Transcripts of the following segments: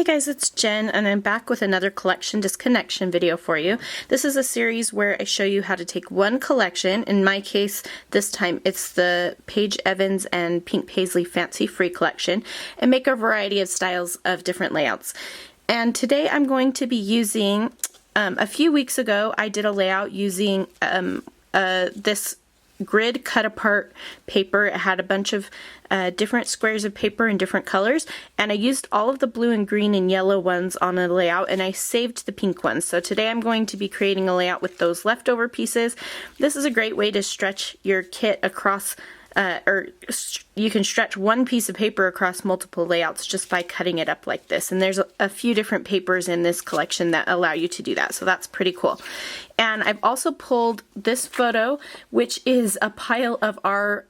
guys, it's Jen, and I'm back with another collection disconnection video for you. This is a series where I show you how to take one collection. In my case, this time it's the Paige Evans and Pink Paisley Fancy Free collection, and make a variety of styles of different layouts. And today I'm going to be using, a few weeks ago I did a layout using this grid cut apart paper. It had a bunch of different squares of paper in different colors, and I used all of the blue and green and yellow ones on a layout, and I saved the pink ones. So today I'm going to be creating a layout with those leftover pieces. This is a great way to stretch your kit across you can stretch one piece of paper across multiple layouts just by cutting it up like this. And there's a few different papers in this collection that allow you to do that, so that's pretty cool. And I've also pulled this photo, which is a pile of our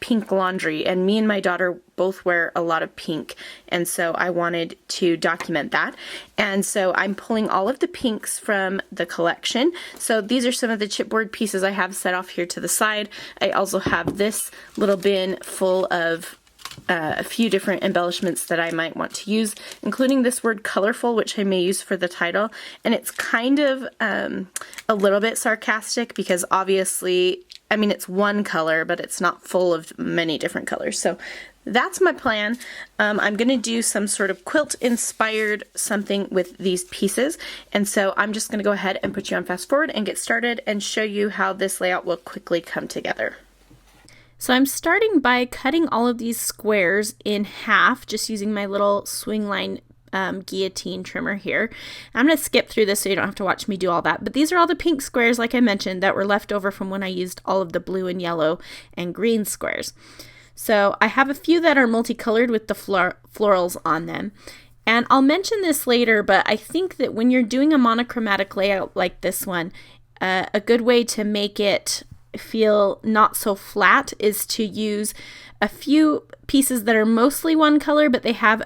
pink laundry, and me and my daughter both wear a lot of pink, and so I wanted to document that. And so I'm pulling all of the pinks from the collection. So these are some of the chipboard pieces I have set off here to the side. I also have this little bin full of a few different embellishments that I might want to use, including this word colorful, which I may use for the title. And it's kind of a little bit sarcastic because obviously, I mean, it's one color, but it's not full of many different colors. So that's my plan. I'm going to do some sort of quilt inspired something with these pieces. And so I'm just going to go ahead and put you on fast forward and get started and show you how this layout will quickly come together. So I'm starting by cutting all of these squares in half, just using my little swing line guillotine trimmer here. I'm going to skip through this so you don't have to watch me do all that, but these are all the pink squares, like I mentioned, that were left over from when I used all of the blue and yellow and green squares. So I have a few that are multicolored with the florals on them. And I'll mention this later, but I think that when you're doing a monochromatic layout like this one, a good way to make it feel not so flat is to use a few pieces that are mostly one color, but they have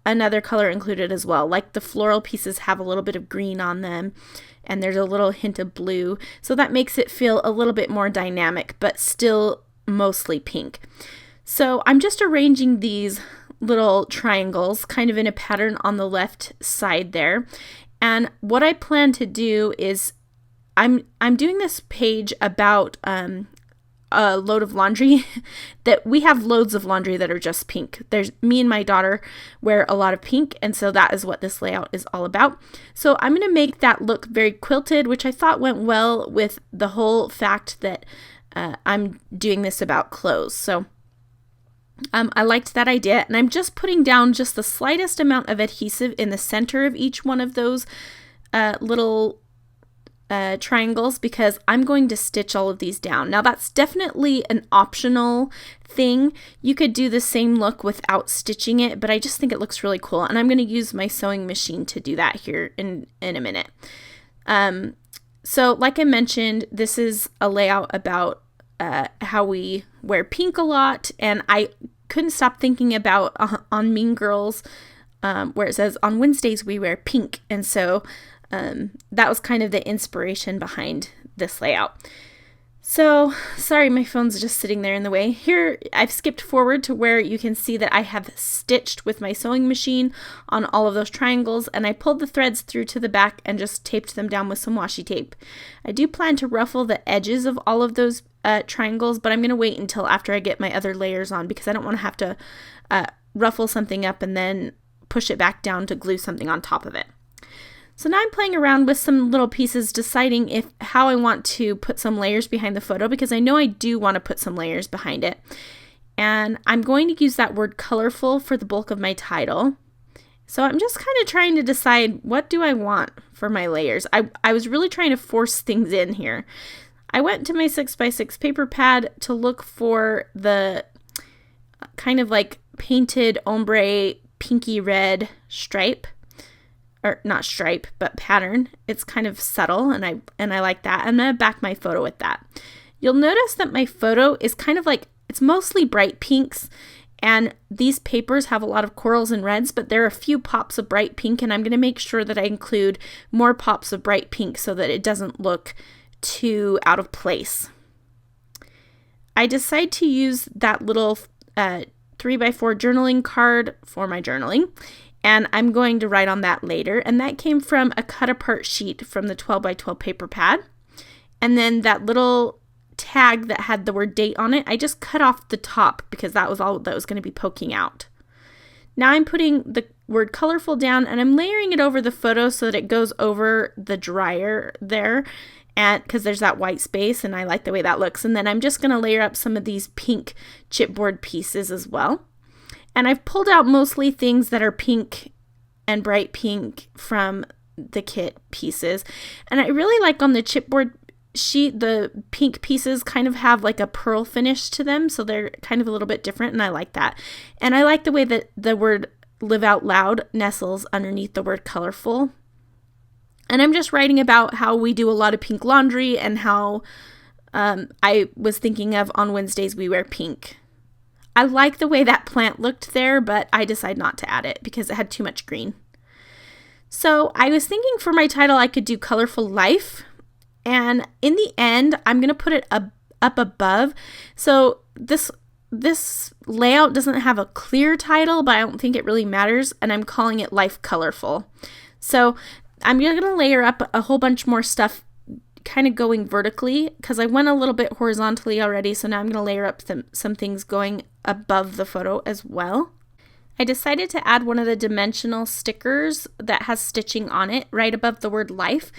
another color included as well. Like the floral pieces have a little bit of green on them, and there's a little hint of blue, so that makes it feel a little bit more dynamic, but still mostly pink. So I'm just arranging these little triangles kind of in a pattern on the left side there, and what I plan to do is I'm doing this page about a load of laundry that we have loads of laundry that are just pink. There's me and my daughter wear a lot of pink, and so that is what this layout is all about. So I'm going to make that look very quilted, which I thought went well with the whole fact that I'm doing this about clothes. So I liked that idea, and I'm just putting down just the slightest amount of adhesive in the center of each one of those little triangles, because I'm going to stitch all of these down. Now that's definitely an optional thing. You could do the same look without stitching it, but I just think it looks really cool, and I'm going to use my sewing machine to do that here in a minute. So like I mentioned, this is a layout about how we wear pink a lot, and I couldn't stop thinking about on Mean Girls where it says on Wednesdays we wear pink, and so that was kind of the inspiration behind this layout. So, sorry, my phone's just sitting there in the way. Here, I've skipped forward to where you can see that I have stitched with my sewing machine on all of those triangles, and I pulled the threads through to the back and just taped them down with some washi tape. I do plan to ruffle the edges of all of those triangles, but I'm going to wait until after I get my other layers on, because I don't want to have to ruffle something up and then push it back down to glue something on top of it. So now I'm playing around with some little pieces, deciding how I want to put some layers behind the photo, because I know I do want to put some layers behind it. And I'm going to use that word colorful for the bulk of my title. So I'm just kind of trying to decide, what do I want for my layers? I was really trying to force things in here. I went to my 6x6 paper pad to look for the kind of like painted ombre pinky red stripe. Or not stripe, but pattern. It's kind of subtle, and I like that. I'm going to back my photo with that. You'll notice that my photo is kind of like, it's mostly bright pinks, and these papers have a lot of corals and reds, but there are a few pops of bright pink, and I'm going to make sure that I include more pops of bright pink so that it doesn't look too out of place. I decide to use that little 3x4 journaling card for my journaling. and I'm going to write on that later. And that came from a cut apart sheet from the 12 by 12 paper pad. And then that little tag that had the word date on it, I just cut off the top because that was all that was going to be poking out. Now I'm putting the word colorful down and I'm layering it over the photo so that it goes over the dryer there, and because there's that white space and I like the way that looks. And then I'm just going to layer up some of these pink chipboard pieces as well. And I've pulled out mostly things that are pink and bright pink from the kit pieces. And I really like on the chipboard sheet, the pink pieces kind of have like a pearl finish to them, so they're kind of a little bit different, and I like that. And I like the way that the word live out loud nestles underneath the word colorful. And I'm just writing about how we do a lot of pink laundry and how I was thinking of on Wednesdays we wear pink. I like the way that plant looked there, but I decided not to add it because it had too much green. So I was thinking for my title I could do colorful life. And in the end, I'm going to put it up above. So this layout doesn't have a clear title, but I don't think it really matters. And I'm calling it Life Colorful. So I'm going to layer up a whole bunch more stuff kind of going vertically because I went a little bit horizontally already. So now I'm going to layer up some things going above the photo as well. I decided to add one of the dimensional stickers that has stitching on it right above the word life.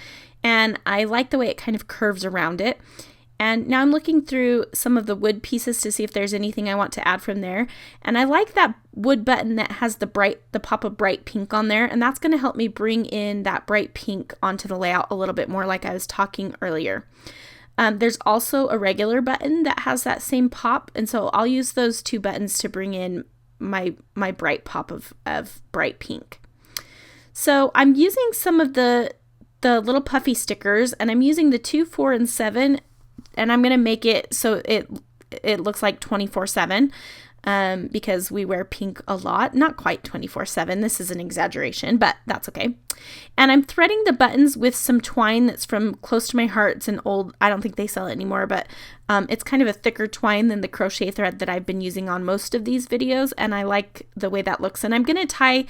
And I like the way it kind of curves around it. And now I'm looking through some of the wood pieces to see if there's anything I want to add from there. And I like that wood button that has the pop of bright pink on there. And that's going to help me bring in that bright pink onto the layout a little bit more like I was talking earlier. There's also a regular button that has that same pop. And so I'll use those two buttons to bring in my bright pop of bright pink. So I'm using some of the little puffy stickers, and I'm using the 2, 4, and 7, and I'm going to make it so it looks like 24/7 because we wear pink a lot. Not quite 24/7. This is an exaggeration, but that's okay. And I'm threading the buttons with some twine that's from Close to My Heart. It's an old, I don't think they sell it anymore, but it's kind of a thicker twine than the crochet thread that I've been using on most of these videos, and I like the way that looks. And I'm going to tie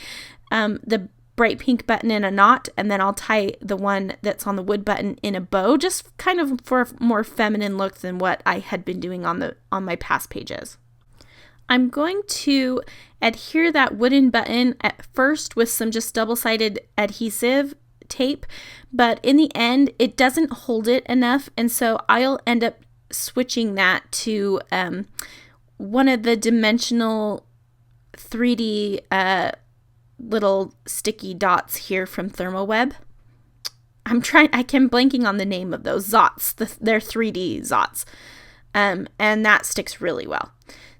the bright pink button in a knot, and then I'll tie the one that's on the wood button in a bow, just kind of for a more feminine look than what I had been doing on my past pages. I'm going to adhere that wooden button at first with some just double-sided adhesive tape, but in the end it doesn't hold it enough, and so I'll end up switching that to one of the dimensional 3D little sticky dots here from Thermoweb. I'm blanking on the name of those Zots. They're 3D Zots. And that sticks really well.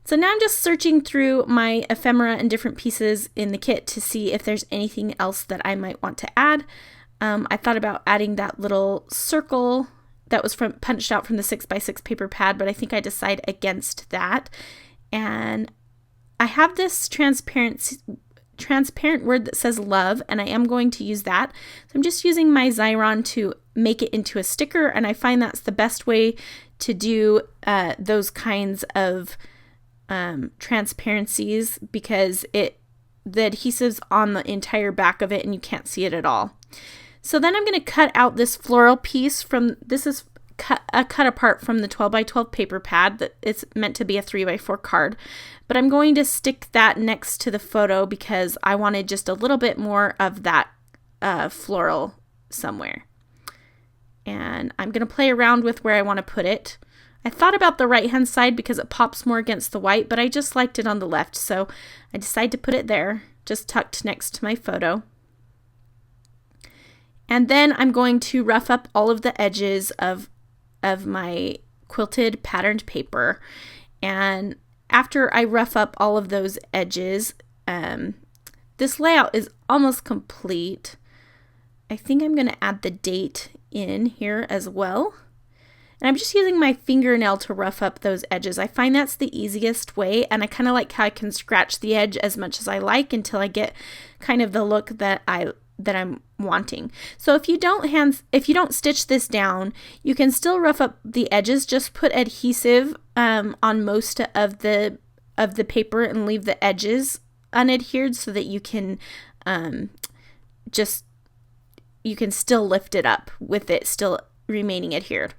So now I'm just searching through my ephemera and different pieces in the kit to see if there's anything else that I might want to add. I thought about adding that little circle that was punched out from the 6x6 paper pad, but I think I decide against that. And I have this transparent word that says love, and I am going to use that. So I'm just using my Xyron to make it into a sticker, and I find that's the best way to do those kinds of transparencies because the adhesive's on the entire back of it and you can't see it at all. So then I'm going to cut out this floral piece this is cut apart from the 12 by 12 paper pad that it's meant to be a 3 by 4 card, but I'm going to stick that next to the photo because I wanted just a little bit more of that floral somewhere. And I'm going to play around with where I want to put it. I thought about the right hand side because it pops more against the white, but I just liked it on the left, so I decided to put it there, just tucked next to my photo. And then I'm going to rough up all of the edges of my quilted patterned paper. And after I rough up all of those edges, this layout is almost complete. I think I'm going to add the date in here as well. And I'm just using my fingernail to rough up those edges. I find that's the easiest way, and I kind of like how I can scratch the edge as much as I like until I get kind of the look that I'm wanting. So if you don't stitch this down, you can still rough up the edges. Just put adhesive on most of the paper and leave the edges unadhered so that you can just, you can still lift it up with it still remaining adhered.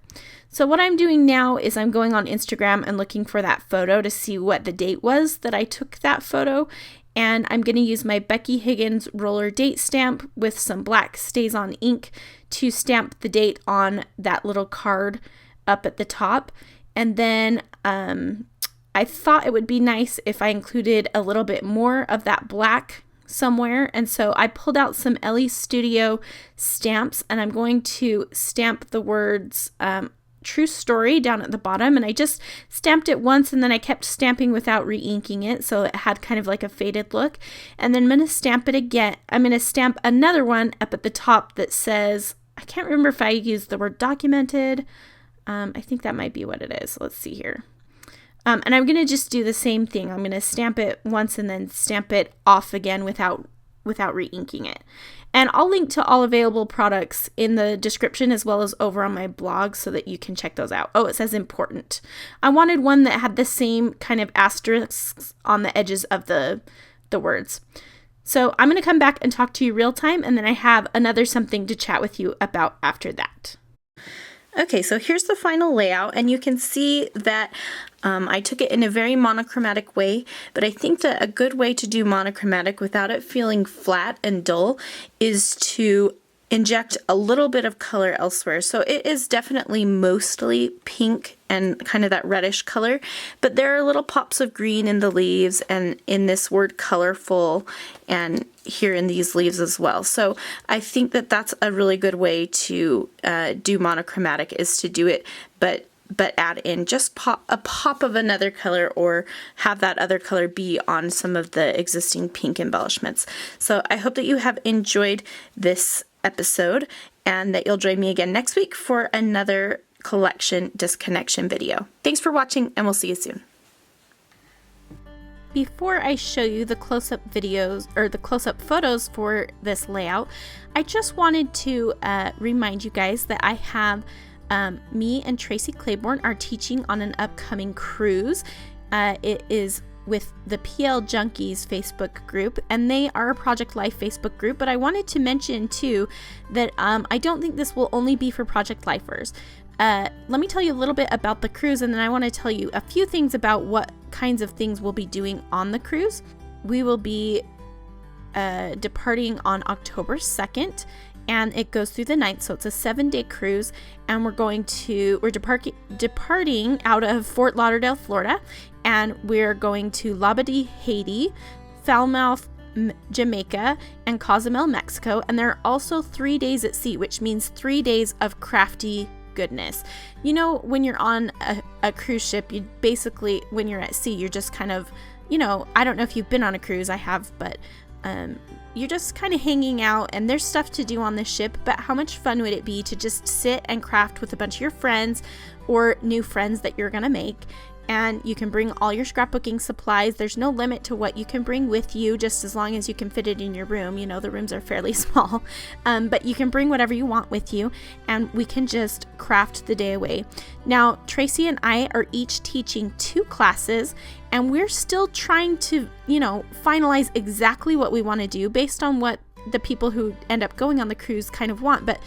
So what I'm doing now is I'm going on Instagram and looking for that photo to see what the date was that I took that photo. And I'm going to use my Becky Higgins roller date stamp with some black StazOn ink to stamp the date on that little card up at the top. And then I thought it would be nice if I included a little bit more of that black somewhere, and so I pulled out some Ellie Studio stamps, and I'm going to stamp the words True Story down at the bottom, and I just stamped it once, and then I kept stamping without re-inking it, so it had kind of like a faded look. And then I'm going to stamp it again. I'm going to stamp another one up at the top that says, I can't remember if I used the word documented. I think that might be what it is. Let's see here. And I'm going to just do the same thing. I'm going to stamp it once and then stamp it off again without re-inking it. And I'll link to all available products in the description as well as over on my blog so that you can check those out. Oh, it says important. I wanted one that had the same kind of asterisks on the edges of the words. So I'm going to come back and talk to you real time, and then I have another something to chat with you about after that. Okay, so here's the final layout, and you can see that I took it in a very monochromatic way, but I think that a good way to do monochromatic without it feeling flat and dull is to inject a little bit of color elsewhere. So it is definitely mostly pink and kind of that reddish color, but there are little pops of green in the leaves and in this word colorful and here in these leaves as well. So I think that that's a really good way to do monochromatic, is to do it, but add in just a pop of another color, or have that other color be on some of the existing pink embellishments. So I hope that you have enjoyed this episode and that you'll join me again next week for another collection disconnection video. Thanks for watching, and we'll see you soon. Before I show you the close-up videos or the close-up photos for this layout, I just wanted to remind you guys that I have me and Tracy Claiborne are teaching on an upcoming cruise. It is with the PL Junkies Facebook group, and they are a Project Life Facebook group, but I wanted to mention too that I don't think this will only be for Project Lifers. Let me tell you a little bit about the cruise, and then I want to tell you a few things about what kinds of things we'll be doing on the cruise. We will be departing on October 2nd, and it goes through the 9th, so it's a 7-day cruise, and we're departing out of Fort Lauderdale, Florida, and we're going to Labadee, Haiti, Falmouth, Jamaica, and Cozumel, Mexico, and there are also 3 days at sea, which means 3 days of crafty goodness. You know, when you're on a cruise ship, you basically, when you're at sea, you're just kind of, you know, I don't know if you've been on a cruise, I have, but you're just kind of hanging out, and there's stuff to do on the ship, but how much fun would it be to just sit and craft with a bunch of your friends or new friends that you're gonna make? And you can bring all your scrapbooking supplies. There's no limit to what you can bring with you, just as long as you can fit it in your room. You know, the rooms are fairly small, but you can bring whatever you want with you, and we can just craft the day away. Now, Tracy and I are each teaching 2 classes, and we're still trying to, you know, finalize exactly what we want to do based on what the people who end up going on the cruise kind of want. But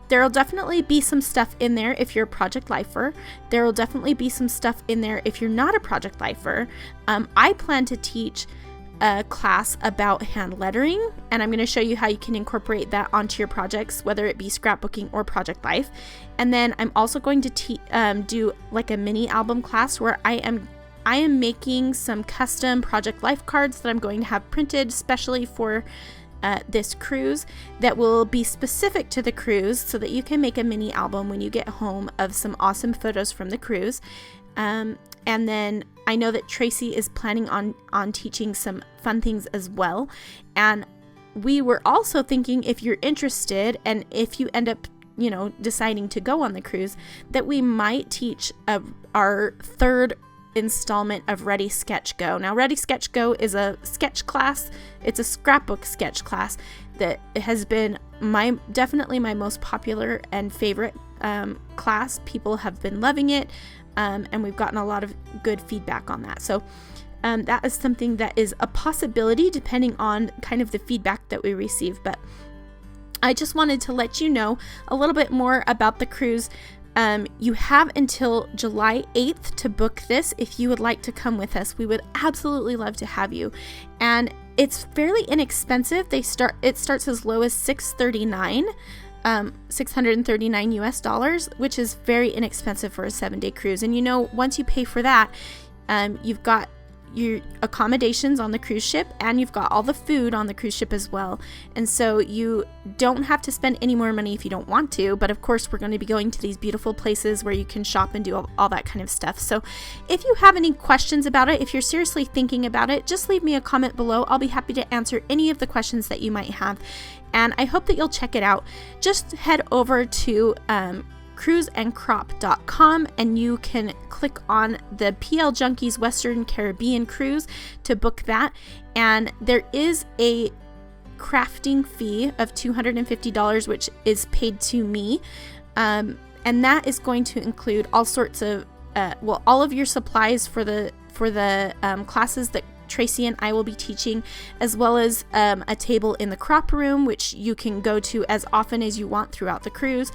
there'll definitely be some stuff in there if you're a Project Lifer. There will definitely be some stuff in there if you're not a Project Lifer. I plan to teach a class about hand lettering, and I'm going to show you how you can incorporate that onto your projects, whether it be scrapbooking or Project Life. And then I'm also going to do like a mini album class where I am making some custom Project Life cards that I'm going to have printed especially for this cruise, that will be specific to the cruise, so that you can make a mini album when you get home of some awesome photos from the cruise. And then I know that Tracy is planning on teaching some fun things as well. And we were also thinking, if you're interested and if you end up, you know, deciding to go on the cruise, that we might teach our 3rd installment of Ready Sketch Go. Now, Ready Sketch Go is a sketch class. It's a scrapbook sketch class that has been definitely my most popular and favorite class. People have been loving it, and we've gotten a lot of good feedback on that. So that is something that is a possibility depending on kind of the feedback that we receive. But I just wanted to let you know a little bit more about the cruise. You have until July 8th to book this if you would like to come with us. We would absolutely love to have you. And it's fairly inexpensive. It starts as low as $639 US, which is very inexpensive for a 7-day cruise. And once you pay for that, you've got your accommodations on the cruise ship, and you've got all the food on the cruise ship as well. And so you don't have to spend any more money if you don't want to, but of course we're going to be going to these beautiful places where you can shop and do all that kind of stuff. So if you have any questions about it, if you're seriously thinking about it, just leave me a comment below. I'll be happy to answer any of the questions that you might have, and I hope that you'll check it out. Just head over to cruiseandcrop.com and you can click on the PL Junkies Western Caribbean cruise to book that. And there is a crafting fee of $250, which is paid to me, and that is going to include all sorts of all of your supplies for the classes that Tracy and I will be teaching, as well as a table in the crop room, which you can go to as often as you want throughout the cruise,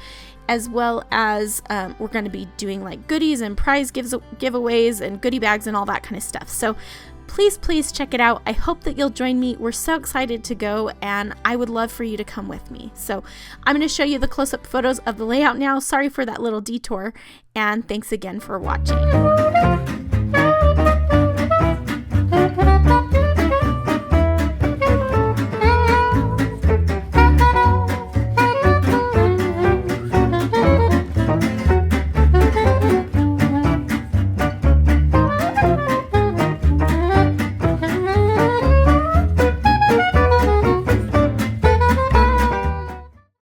as well as we're going to be doing like goodies and prize giveaways and goodie bags and all that kind of stuff. So please check it out. I hope that you'll join me. We're so excited to go, and I would love for you to come with me. So I'm going to show you the close-up photos of the layout now. Sorry for that little detour, and thanks again for watching.